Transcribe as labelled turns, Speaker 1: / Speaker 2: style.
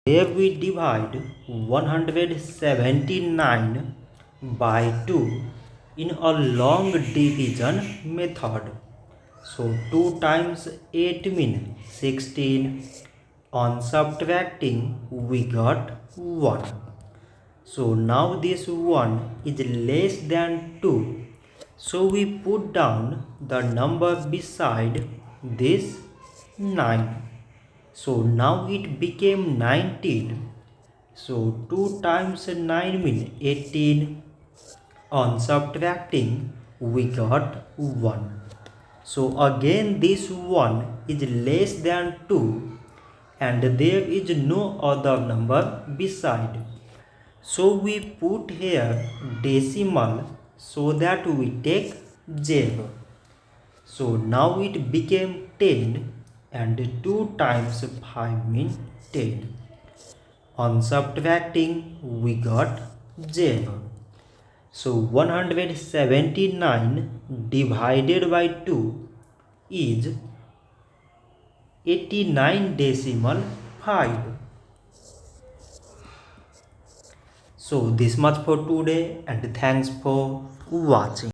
Speaker 1: Here we divide 179 by 2 in a long division method. So 2 times 8 means 16. On subtracting we got 1. So now this 1 is less than 2. So we put down the number beside this 9. So now it became 19. So 2 times 9 means 18. On subtracting we got 1. So again this 1 is less than 2 and there is no other number beside. So we put here decimal so that we take 0. So now it became 10 and 2 times 5 means 10. On subtracting we got 0. So 179 divided by 2 is 89.5. So this much for today and thanks for watching.